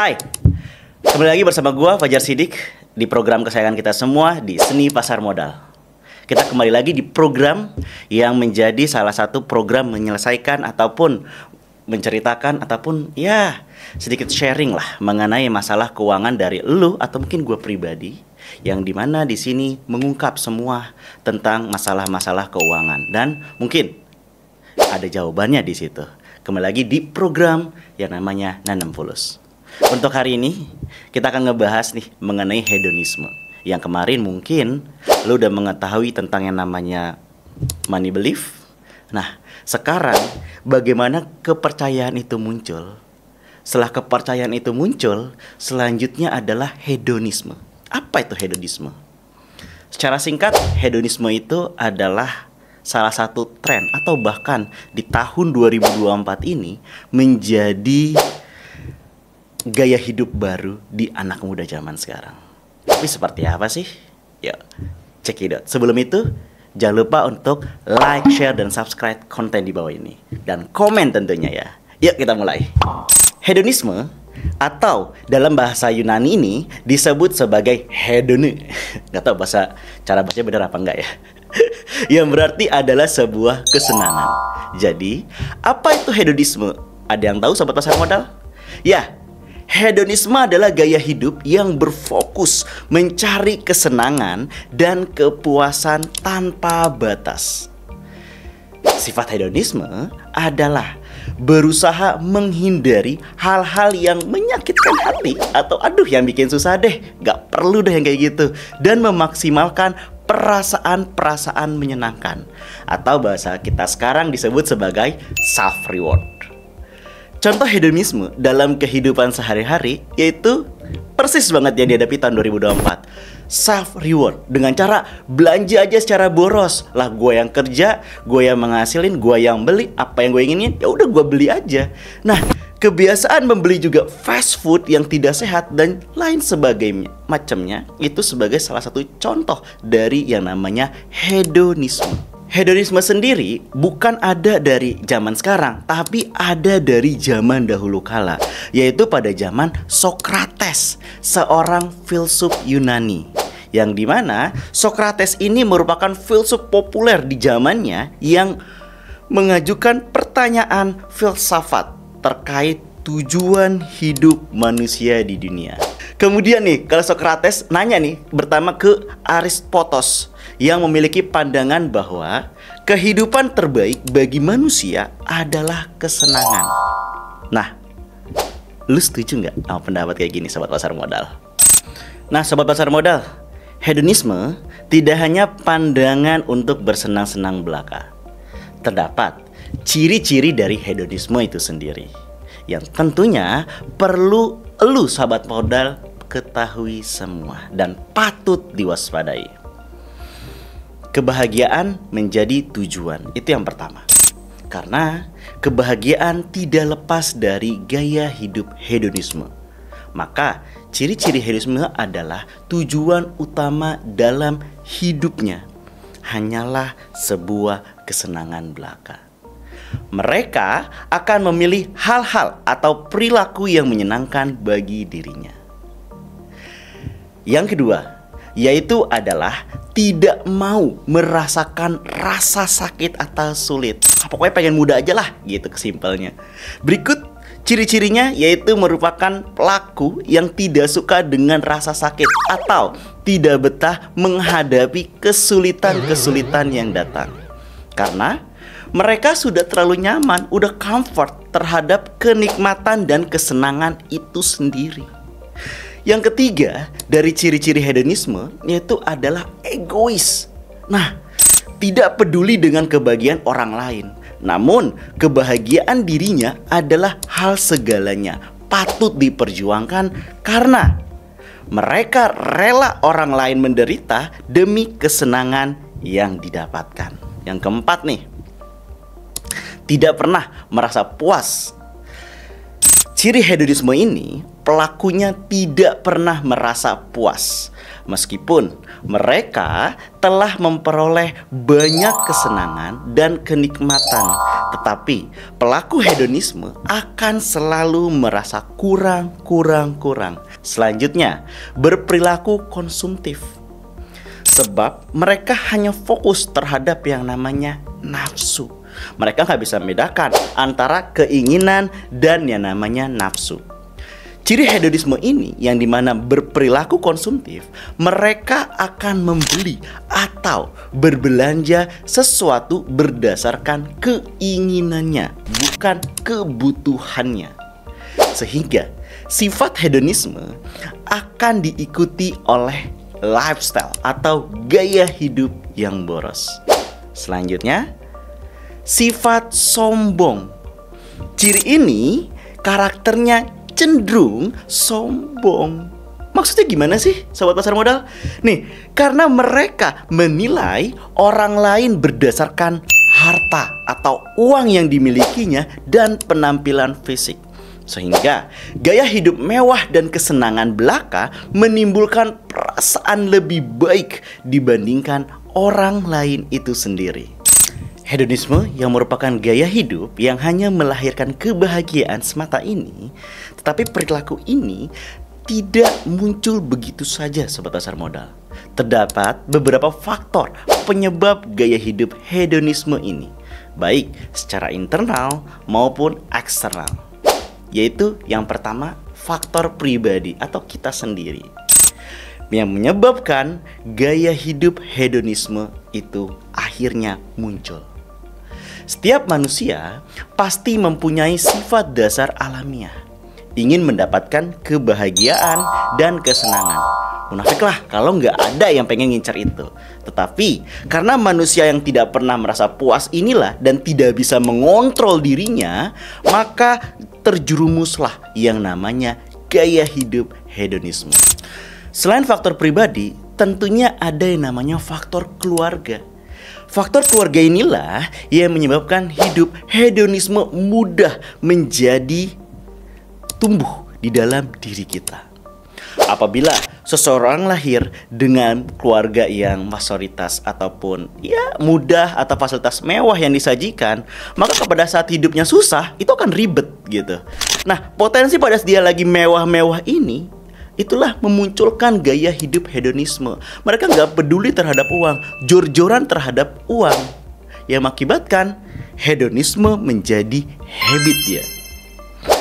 Hai, kembali lagi bersama gua Fajar Sidik di program kesayangan kita semua di Seni Pasar Modal. Kita kembali lagi di program yang menjadi salah satu program menyelesaikan ataupun menceritakan ataupun ya sedikit sharing lah mengenai masalah keuangan dari lu atau mungkin gua pribadi, yang dimana di sini mengungkap semua tentang masalah-masalah keuangan dan mungkin ada jawabannya di situ. Kembali lagi di program yang namanya Nanam Fulus. Untuk hari ini kita akan ngebahas nih mengenai hedonisme. Yang kemarin mungkin lu udah mengetahui tentang yang namanya money belief. Nah, sekarang bagaimana kepercayaan itu muncul? Setelah kepercayaan itu muncul, selanjutnya adalah hedonisme. Apa itu hedonisme? Secara singkat, hedonisme itu adalah salah satu tren atau bahkan di tahun 2024 ini menjadi gaya hidup baru di anak muda zaman sekarang. Tapi seperti apa sih? Yuk, cekidot. Sebelum itu, jangan lupa untuk like, share, dan subscribe konten di bawah ini. Dan komen tentunya ya. Yuk kita mulai. Hedonisme atau dalam bahasa Yunani ini disebut sebagai hedone. Gak tau cara bacanya benar apa enggak ya. Yang berarti adalah sebuah kesenangan. Jadi, apa itu hedonisme? Ada yang tahu sobat pasar modal? Ya, hedonisme adalah gaya hidup yang berfokus mencari kesenangan dan kepuasan tanpa batas. Sifat hedonisme adalah berusaha menghindari hal-hal yang menyakitkan hati atau aduh yang bikin susah deh, gak perlu deh yang kayak gitu, dan memaksimalkan perasaan-perasaan menyenangkan atau bahasa kita sekarang disebut sebagai self reward. Contoh hedonisme dalam kehidupan sehari-hari yaitu persis banget yang dihadapi tahun 2024. Self reward dengan cara belanja aja secara boros. Lah gue yang kerja, gue yang menghasilin, gue yang beli apa yang gue inginin, ya udah gue beli aja. Nah, kebiasaan membeli juga fast food yang tidak sehat dan lain sebagainya macamnya itu sebagai salah satu contoh dari yang namanya hedonisme. Hedonisme sendiri bukan ada dari zaman sekarang, tapi ada dari zaman dahulu kala, yaitu pada zaman Sokrates, seorang filsuf Yunani. Yang dimana Sokrates ini merupakan filsuf populer di zamannya yang mengajukan pertanyaan filsafat terkait tujuan hidup manusia di dunia. Kemudian nih, kalau Sokrates nanya nih pertama ke Aristoteles yang memiliki pandangan bahwa kehidupan terbaik bagi manusia adalah kesenangan. Nah, lu setuju nggak sama pendapat kayak gini, sobat pasar modal? Nah, sobat pasar modal, hedonisme tidak hanya pandangan untuk bersenang-senang belaka. Terdapat ciri-ciri dari hedonisme itu sendiri yang tentunya perlu lu sahabat modal ketahui semua dan patut diwaspadai. Kebahagiaan menjadi tujuan, itu yang pertama. Karena kebahagiaan tidak lepas dari gaya hidup hedonisme. Maka ciri-ciri hedonisme adalah tujuan utama dalam hidupnya hanyalah sebuah kesenangan belaka. Mereka akan memilih hal-hal atau perilaku yang menyenangkan bagi dirinya. Yang kedua, yaitu adalah tidak mau merasakan rasa sakit atau sulit. Pokoknya pengen muda aja lah, gitu kesimpelnya. Berikut ciri-cirinya yaitu merupakan pelaku yang tidak suka dengan rasa sakit atau tidak betah menghadapi kesulitan-kesulitan yang datang. Karena mereka sudah terlalu nyaman, udah comfort terhadap kenikmatan dan kesenangan itu sendiri. Yang ketiga dari ciri-ciri hedonisme yaitu adalah egois. Nah, tidak peduli dengan kebahagiaan orang lain, namun kebahagiaan dirinya adalah hal segalanya, patut diperjuangkan karena mereka rela orang lain menderita demi kesenangan yang didapatkan. Yang keempat nih, tidak pernah merasa puas. Ciri hedonisme ini, pelakunya tidak pernah merasa puas Meskipun mereka telah memperoleh banyak kesenangan dan kenikmatan, tetapi pelaku hedonisme akan selalu merasa kurang. Selanjutnya, berperilaku konsumtif. Sebab mereka hanya fokus terhadap yang namanya nafsu. Mereka nggak bisa membedakan antara keinginan dan yang namanya nafsu. Ciri hedonisme ini yang dimana berperilaku konsumtif, mereka akan membeli atau berbelanja sesuatu berdasarkan keinginannya, bukan kebutuhannya. Sehingga sifat hedonisme akan diikuti oleh lifestyle atau gaya hidup yang boros. Selanjutnya, sifat sombong. Ciri ini karakternya cenderung sombong. Maksudnya gimana sih sobat pasar modal? Nih, karena mereka menilai orang lain berdasarkan harta atau uang yang dimilikinya dan penampilan fisik. Sehingga gaya hidup mewah dan kesenangan belaka menimbulkan perasaan lebih baik dibandingkan orang lain itu sendiri. Hedonisme yang merupakan gaya hidup yang hanya melahirkan kebahagiaan semata ini, tetapi perilaku ini tidak muncul begitu saja sobat pasar modal. Terdapat beberapa faktor penyebab gaya hidup hedonisme ini, baik secara internal maupun eksternal. Yaitu yang pertama, faktor pribadi atau kita sendiri, yang menyebabkan gaya hidup hedonisme itu akhirnya muncul. Setiap manusia pasti mempunyai sifat dasar alamiah, ingin mendapatkan kebahagiaan dan kesenangan. Munafiklah kalau nggak ada yang pengen ngincar itu. Tetapi karena manusia yang tidak pernah merasa puas inilah dan tidak bisa mengontrol dirinya, maka terjerumuslah yang namanya gaya hidup hedonisme. Selain faktor pribadi, tentunya ada yang namanya faktor keluarga. Faktor keluarga inilah yang menyebabkan hidup hedonisme mudah menjadi tumbuh di dalam diri kita. Apabila seseorang lahir dengan keluarga yang mayoritas ataupun mudah atau fasilitas mewah yang disajikan, maka pada saat hidupnya susah itu akan ribet gitu. Nah, potensi pada dia lagi mewah-mewah ini, itulah memunculkan gaya hidup hedonisme. Mereka nggak peduli terhadap uang, jor-joran terhadap uang, yang mengakibatkan hedonisme menjadi habit dia.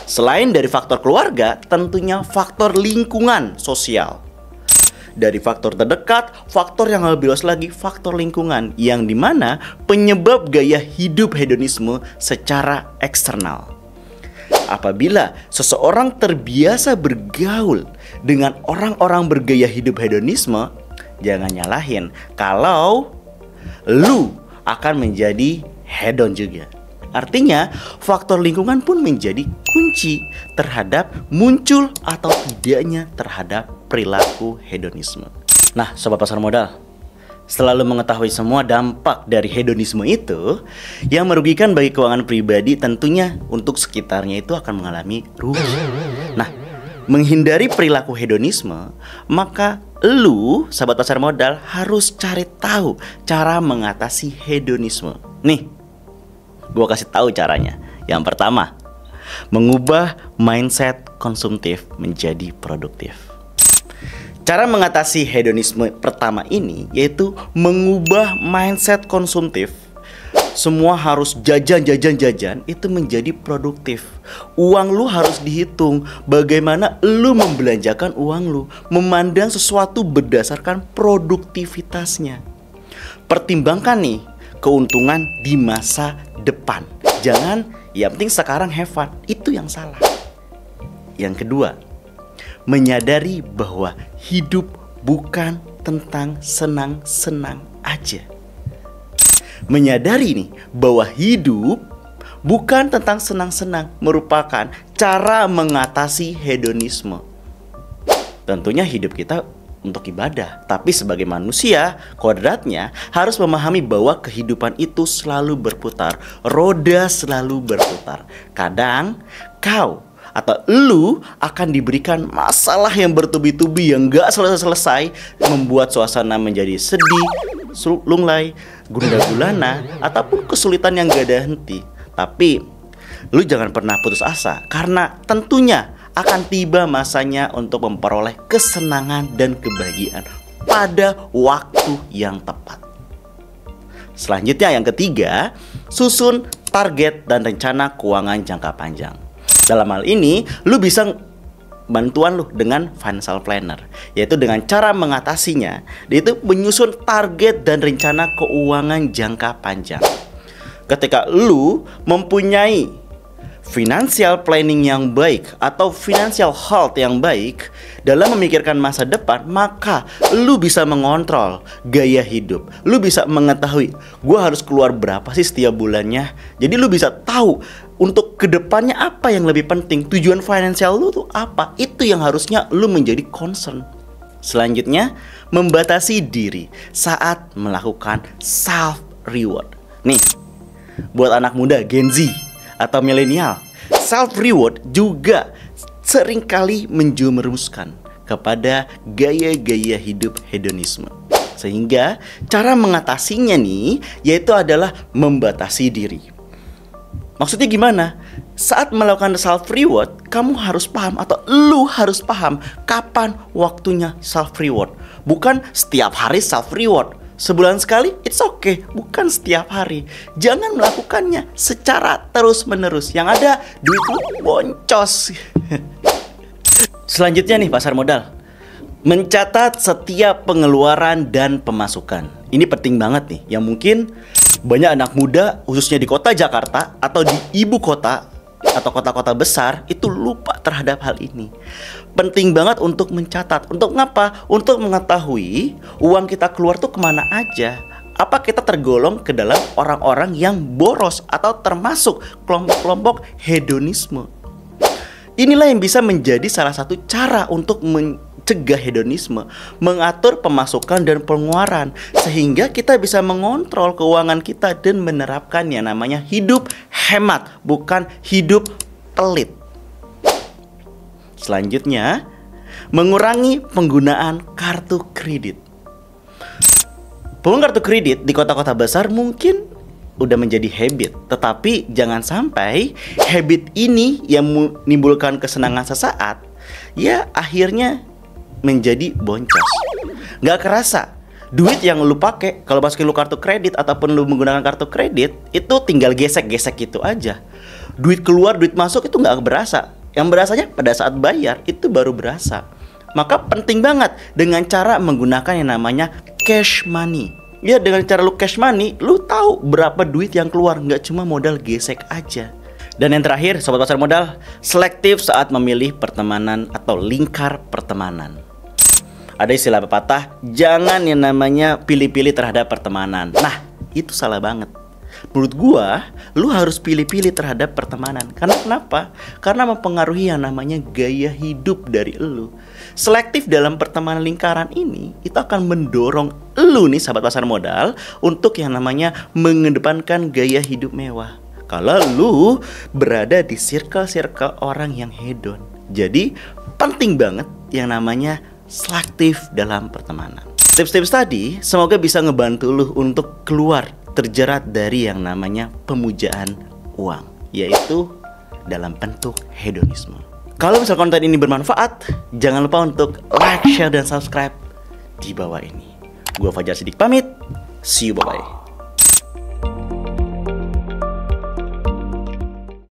Selain dari faktor keluarga, tentunya faktor lingkungan sosial. Dari faktor terdekat, faktor yang lebih luas lagi, faktor lingkungan, yang dimana penyebab gaya hidup hedonisme secara eksternal. Apabila seseorang terbiasa bergaul dengan orang-orang bergaya hidup hedonisme, jangan nyalahin kalau lu akan menjadi hedon juga. Artinya, faktor lingkungan pun menjadi kunci terhadap muncul atau tidaknya terhadap perilaku hedonisme. Nah, sobat pasar modal, setelah lu mengetahui semua dampak dari hedonisme itu, yang merugikan bagi keuangan pribadi, tentunya untuk sekitarnya itu akan mengalami rugi. Nah, menghindari perilaku hedonisme, maka lu, sahabat pasar modal, harus cari tahu cara mengatasi hedonisme. Nih, gua kasih tahu caranya. Yang pertama, mengubah mindset konsumtif menjadi produktif. Cara mengatasi hedonisme pertama ini yaitu mengubah mindset konsumtif. Semua harus jajan itu menjadi produktif. Uang lu harus dihitung. Bagaimana lu membelanjakan uang lu, memandang sesuatu berdasarkan produktivitasnya. Pertimbangkan nih keuntungan di masa depan. Jangan yang penting sekarang have fun. Itu yang salah. Yang kedua, menyadari bahwa hidup bukan tentang senang-senang aja. Menyadari nih bahwa hidup bukan tentang senang-senang, merupakan cara mengatasi hedonisme. Tentunya hidup kita untuk ibadah, tapi sebagai manusia, kodratnya harus memahami bahwa kehidupan itu selalu berputar, roda selalu berputar. Kadang kau atau lu akan diberikan masalah yang bertubi-tubi yang gak selesai-selesai, membuat suasana menjadi sedih, lunglai, gundah gulana, ataupun kesulitan yang gak ada henti. Tapi lu jangan pernah putus asa, karena tentunya akan tiba masanya untuk memperoleh kesenangan dan kebahagiaan pada waktu yang tepat. Selanjutnya yang ketiga, susun target dan rencana keuangan jangka panjang. Dalam hal ini, lu bisa bantuan lu dengan financial planner, yaitu dengan cara mengatasinya, yaitu menyusun target dan rencana keuangan jangka panjang. Ketika lu mempunyai financial planning yang baik atau financial health yang baik dalam memikirkan masa depan, maka lu bisa mengontrol gaya hidup. Lu bisa mengetahui, gua harus keluar berapa sih setiap bulannya. Jadi lu bisa tahu untuk kedepannya apa yang lebih penting, tujuan financial lu tuh apa. Itu yang harusnya lu menjadi concern. Selanjutnya, membatasi diri saat melakukan self reward. Nih, buat anak muda Gen Z atau milenial, self reward juga seringkali menjurumuskan kepada gaya-gaya hidup hedonisme. Sehingga cara mengatasinya nih, yaitu adalah membatasi diri. Maksudnya gimana? Saat melakukan self reward, kamu harus paham atau lu harus paham kapan waktunya self reward. Bukan setiap hari self reward. Sebulan sekali, it's okay. Bukan setiap hari. Jangan melakukannya secara terus-menerus. Yang ada, duit lu boncos. Selanjutnya nih, pasar modal. Mencatat setiap pengeluaran dan pemasukan. Ini penting banget nih. Yang mungkin banyak anak muda, khususnya di kota Jakarta atau di ibu kota atau kota-kota besar, itu lupa terhadap hal ini. Penting banget untuk mencatat. Untuk ngapa? Untuk mengetahui uang kita keluar tuh kemana aja. Apa kita tergolong ke dalam orang-orang yang boros atau termasuk kelompok-kelompok hedonisme. Inilah yang bisa menjadi salah satu cara untuk mencegah hedonisme, mengatur pemasukan dan pengeluaran, sehingga kita bisa mengontrol keuangan kita dan menerapkan yang namanya hidup hemat, bukan hidup pelit. Selanjutnya, mengurangi penggunaan kartu kredit. Penggunaan kartu kredit di kota-kota besar mungkin udah menjadi habit, tetapi jangan sampai habit ini yang menimbulkan kesenangan sesaat, ya akhirnya menjadi boncos. Gak kerasa, duit yang lu pakai kalau masukin lu kartu kredit ataupun lu menggunakan kartu kredit, itu tinggal gesek-gesek gitu aja. Duit keluar, duit masuk itu gak berasa. Yang berasanya pada saat bayar, itu baru berasa. Maka penting banget dengan cara menggunakan yang namanya cash money. Ya, dengan cara lu cash money, lu tahu berapa duit yang keluar, nggak cuma modal gesek aja. Dan yang terakhir, sobat pasar modal, selektif saat memilih pertemanan atau lingkar pertemanan. Ada istilah pepatah, jangan yang namanya pilih-pilih terhadap pertemanan. Nah, itu salah banget. Menurut gua, lu harus pilih-pilih terhadap pertemanan. Karena kenapa? Karena mempengaruhi yang namanya gaya hidup dari lu. Selektif dalam pertemanan lingkaran ini, itu akan mendorong lu nih sahabat pasar modal untuk yang namanya mengedepankan gaya hidup mewah. Kalau lu berada di circle-circle orang yang hedon. Jadi penting banget yang namanya selektif dalam pertemanan. Tips-tips tadi semoga bisa ngebantu lu untuk keluar terjerat dari yang namanya pemujaan uang, yaitu dalam bentuk hedonisme. Kalau misal konten ini bermanfaat, jangan lupa untuk like, share, dan subscribe di bawah ini. Gua Fajar Siddiq pamit. See you, bye-bye.